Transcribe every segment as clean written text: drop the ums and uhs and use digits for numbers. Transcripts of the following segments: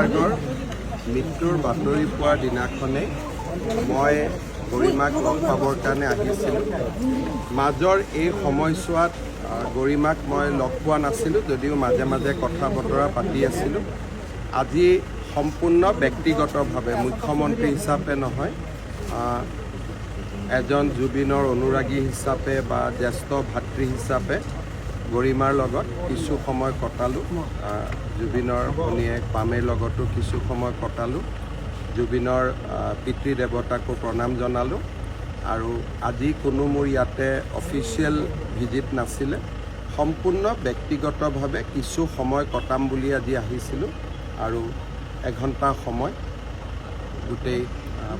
বৰাকৰ মৃত্যুৰ বাতৰি পোৱাৰ দিনাখনেই মই গৰিমাক লগ পাবৰ কাৰণে আহিছিলোঁ। মাজৰ এই সময়ছোৱাত গৰিমাক মই লগ পোৱা নাছিলোঁ, যদিও মাজে মাজে কথা বতৰা পাতি আছিলোঁ। আজি সম্পূৰ্ণ ব্যক্তিগতভাৱে মুখ্যমন্ত্ৰী হিচাপে নহয়, এজন জুবিনৰ অনুৰাগী হিচাপে বা জ্যেষ্ঠ ভাতৃ হিচাপে গৰিমাৰ লগত কিছু সময় কটালোঁ। জুবিনৰ ভনীয়েক পামেৰ লগতো কিছু সময় কটালোঁ। জুবিনৰ পিতৃ দেৱতাকো প্ৰণাম জনালোঁ। আৰু আজি কোনো মোৰ ইয়াতে অফিচিয়েল ভিজিট নাছিলে, সম্পূৰ্ণ ব্যক্তিগতভাৱে কিছু সময় কটাম বুলি আজি আহিছিলোঁ। আৰু এঘণ্টা সময় গোটেই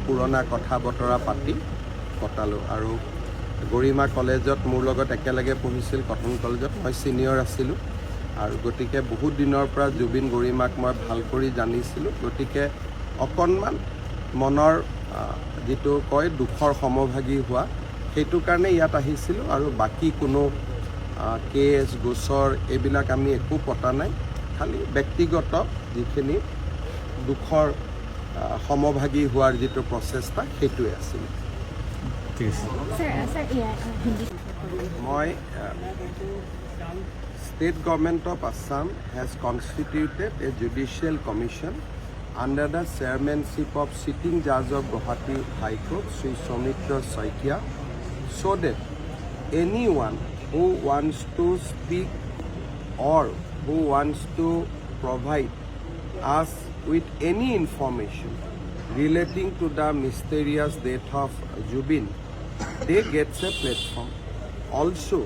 পুৰণা কথা বতৰা পাতি কটালোঁ। আৰু গৰিমা কলেজত মোৰ লগত একেলগে পঢ়িছিল, কটন কলেজত। মই ছিনিয়ৰ আছিলোঁ আৰু গতিকে বহুত দিনৰ পৰা জুবিন গৰিমাক মই ভাল কৰি জানিছিলোঁ। গতিকে অকণমান মনৰ যিটো কয় দুখৰ সমভাগী হোৱা, সেইটো কাৰণে ইয়াত আহিছিলোঁ। আৰু বাকী কোনো কেছ গোচৰ এইবিলাক আমি একো পতা নাই, খালি ব্যক্তিগত যিখিনি দুখৰ সমভাগী হোৱাৰ যিটো প্ৰচেষ্টা সেইটোৱে আছিল। মই State Government of Assam has constituted a judicial commission under the chairmanship of sitting judge of Guwahati High Court, Sri Soumitra Saikia, so that anyone who wants to speak or who wants to provide us with any information relating to the mysterious death of Jubin, they get a platform. Also,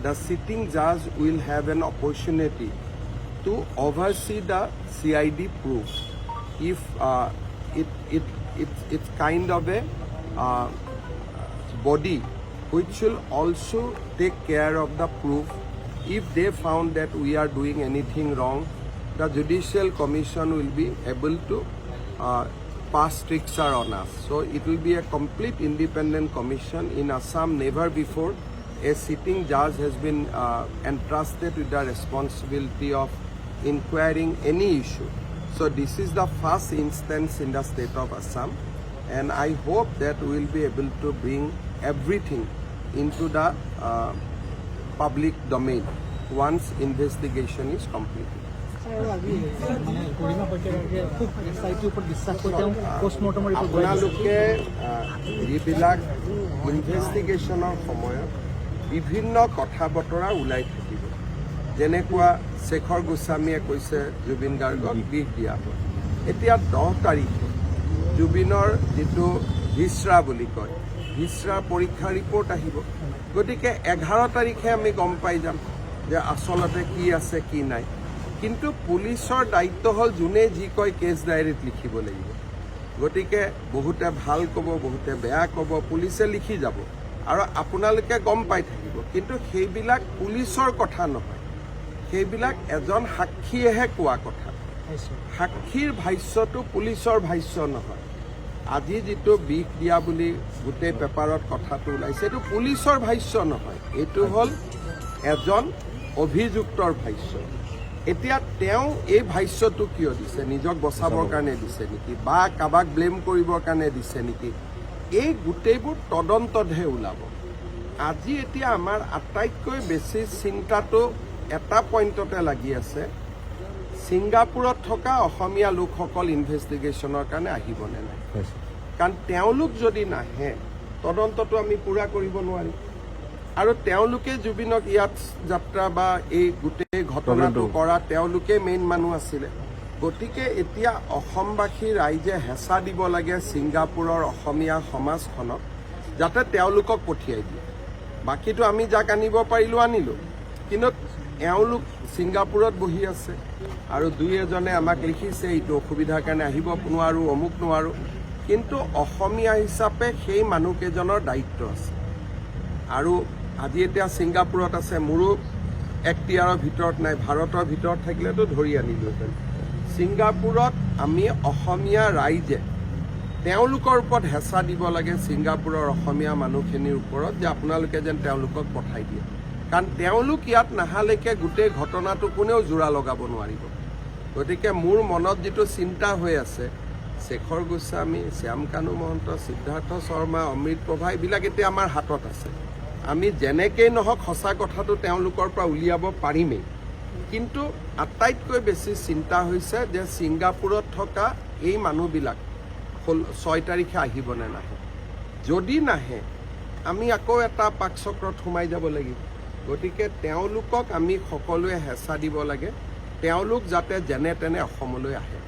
the sitting judge will have an opportunity to oversee the CID proof. If it's kind of a body which will also take care of the proof. If they found that we are doing anything wrong, the Judicial Commission will be able to pass stricture on us. So it will be a complete independent commission. In Assam, never before a sitting judge has been entrusted with the responsibility of inquiring any issue. So this is the first instance in the state of Assam, and I hope that we will be able to bring everything into the public domain once investigation is completed. আপোনালোকে যিবিলাক ইনভেষ্টিগেশ্যনৰ সময়ত বিভিন্ন কথা বতৰা ওলাই থাকিব, যেনেকুৱা শেখৰ গোস্বামীয়ে কৈছে জুবিন গাৰ্গক বিষ দিয়া হ'ল। এতিয়া 10 তাৰিখে জুবিনৰ যিটো ভিছৰা বুলি কয়, ভিছৰা পৰীক্ষা ৰিপৰ্ট আহিব। গতিকে 11 তাৰিখে আমি গম পাই যাম যে আচলতে কি আছে কি নাই। কিন্তু পুলিচৰ দায়িত্ব হ'ল যোনে যি কয় কেছ ডায়েৰীত লিখিব লাগিব। গতিকে বহুতে ভাল ক'ব, বহুতে বেয়া ক'ব, পুলিচে লিখি যাব আৰু আপোনালোকে গম পাই থাকিব। কিন্তু সেইবিলাক পুলিচৰ কথা নহয়, সেইবিলাক এজন সাক্ষীয়েহে কোৱা কথা। সাক্ষীৰ ভাষ্যটো পুলিচৰ ভাষ্য নহয়। আজি যিটো বিষ দিয়া বুলি গোটেই পেপাৰত কথাটো ওলাইছে, এইটো পুলিচৰ ভাষ্য নহয়, এইটো হ'ল এজন অভিযুক্তৰ ভাষ্য। এতিয়া তেওঁ এই ভাষ্যটো কিয় দিছে? নিজক বচাবৰ কাৰণে দিছে নেকি, বা কাৰোবাক ব্লেম কৰিবৰ কাৰণে দিছে নেকি? এই গোটেইবোৰ তদন্ততহে ওলাব। আজি এতিয়া আমাৰ আটাইতকৈ বেছি চিন্তাটো এটা পইণ্টতে লাগি আছে, ছিংগাপুৰত থকা অসমীয়া লোকসকল ইনভেষ্টিগেশ্যনৰ কাৰণে আহিবনে নাই। কাৰণ তেওঁলোক যদি নাহে, তদন্তটো আমি পূৰা কৰিব নোৱাৰিম। আৰু তেওঁলোকে জুবিনক ইয়াত যাত্ৰা বা এই গোটেই ঘটনাটো কৰা তেওঁলোকে মেইন মানুহ আছিলে। গতিকে এতিয়া অসমবাসী ৰাইজে হেঁচা দিব লাগে ছিংগাপুৰৰ অসমীয়া সমাজখনক, যাতে তেওঁলোকক পঠিয়াই দিয়ে। বাকীটো আমি যাক আনিব পাৰিলোঁ আনিলোঁ, কিন্তু এওঁলোক ছিংগাপুৰত বহি আছে আৰু দুই এজনে আমাক লিখিছে এইটো অসুবিধাৰ কাৰণে আহিব নোৱাৰোঁ, অমুক নোৱাৰোঁ। কিন্তু অসমীয়া হিচাপে সেই মানুহকেইজনৰ দায়িত্ব আছে। আৰু আজি এতিয়া ছিংগাপুৰত আছে, মোৰো এখতিয়াৰৰ ভিতৰত নাই, ভাৰতৰ ভিতৰত থাকিলেতো ধৰি আনিলোহেঁতেন। ছিংগাপুৰত আমি অসমীয়া ৰাইজে তেওঁলোকৰ ওপৰত হেঁচা দিব লাগে, ছিংগাপুৰৰ অসমীয়া মানুহখিনিৰ ওপৰত, যে আপোনালোকে যেন তেওঁলোকক পঠাই দিয়ে। কাৰণ তেওঁলোক ইয়াত নাহালৈকে গোটেই ঘটনাটো কোনেও জোৰা লগাব নোৱাৰিব। গতিকে মোৰ মনত যিটো চিন্তা হৈ আছে, শেখৰ গোস্বামী, শ্যাম কানু মহন্ত, সিদ্ধাৰ্থ শৰ্মা, অমৃত প্ৰভা এইবিলাক এতিয়া আমাৰ হাতত আছে। আমি যেনেকেই নহওক সঁচা কথাটো তেওঁলোকৰ পৰা উলিয়াব পাৰিমেই। কিন্তু আটাইতকৈ বেছি চিন্তা হৈছে যে ছিংগাপুৰত থকা এই মানুহবিলাক 6 তাৰিখে আহিব নে নাহে। যদি নাহে আমি আকৌ এটা পাকচক্ৰত সোমাই যাব লাগিব। গতিকে তেওঁলোকক আমি সকলোৱে হেঁচা দিব লাগে, তেওঁলোক যাতে যেনে তেনে অসমলৈ আহে।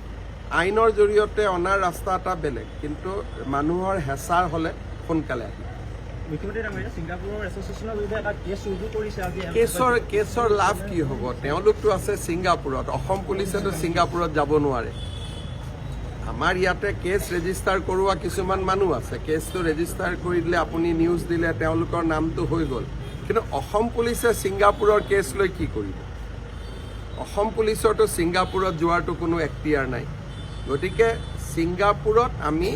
আইনৰ জৰিয়তে অনাৰ ৰাস্তা এটা বেলেগ, কিন্তু মানুহৰ হেঁচাৰ হ'লে সোনকালে আহিব। কেছৰ লাভ কি হ'ব? তেওঁলোকতো আছে ছিংগাপুৰত, অসম পুলিচেতো ছিংগাপুৰত যাব নোৱাৰে। আমাৰ ইয়াতে কেছ ৰেজিষ্টাৰ কৰোৱা কিছুমান মানুহ আছে, কেছটো ৰেজিষ্টাৰ কৰি দিলে, আপুনি নিউজ দিলে, তেওঁলোকৰ নামটো হৈ গ'ল। কিন্তু অসম পুলিচে ছিংগাপুৰৰ কেছ লৈ কি কৰিব? অসম পুলিচৰতো ছিংগাপুৰত যোৱাৰতো কোনো এখতিয়াৰ নাই। গতিকে ছিংগাপুৰত আমি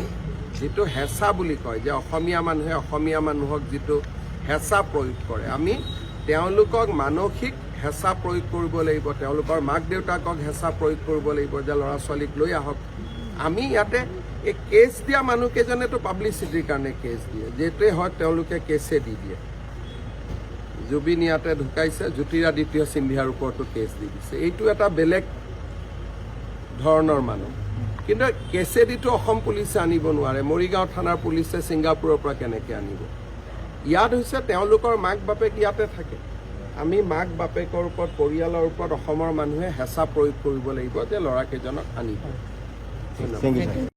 যিটো হেঁচা বুলি কয় যে অসমীয়া মানুহে অসমীয়া মানুহক যিটো হেঁচা প্ৰয়োগ কৰে, আমি তেওঁলোকক মানসিক হেঁচা প্ৰয়োগ কৰিব লাগিব, তেওঁলোকৰ মাক দেউতাকক হেঁচা প্ৰয়োগ কৰিব লাগিব যে ল'ৰা ছোৱালীক লৈ আহক। আমি ইয়াতে এই কেছ দিয়া মানুহকেইজনেতো পাব্লিচিটিৰ কাৰণে কেছ দিয়ে, যিটোৱে হয় তেওঁলোকে কেছে দি দিয়ে। জুবিন ইয়াতে ঢুকাইছে, জ্যোতিৰাদিত্য সিন্ধিয়াৰ ওপৰতো কেছ দি দিছে। এইটো এটা বেলেগ ধৰণৰ মানুহ। কিন্তু কেছেদিতো অসম পুলিচে আনিব নোৱাৰে। মৰিগাঁও থানাৰ পুলিচে ছিংগাপুৰৰ পৰা কেনেকৈ আনিব? ইয়াত হৈছে তেওঁলোকৰ মাক বাপেক ইয়াতে থাকে। আমি মাক বাপেকৰ ওপৰত, পৰিয়ালৰ ওপৰত অসমৰ মানুহে হেঁচা প্ৰয়োগ কৰিব লাগিব যে ল'ৰাকেইজনক আনিব। ধন্যবাদ।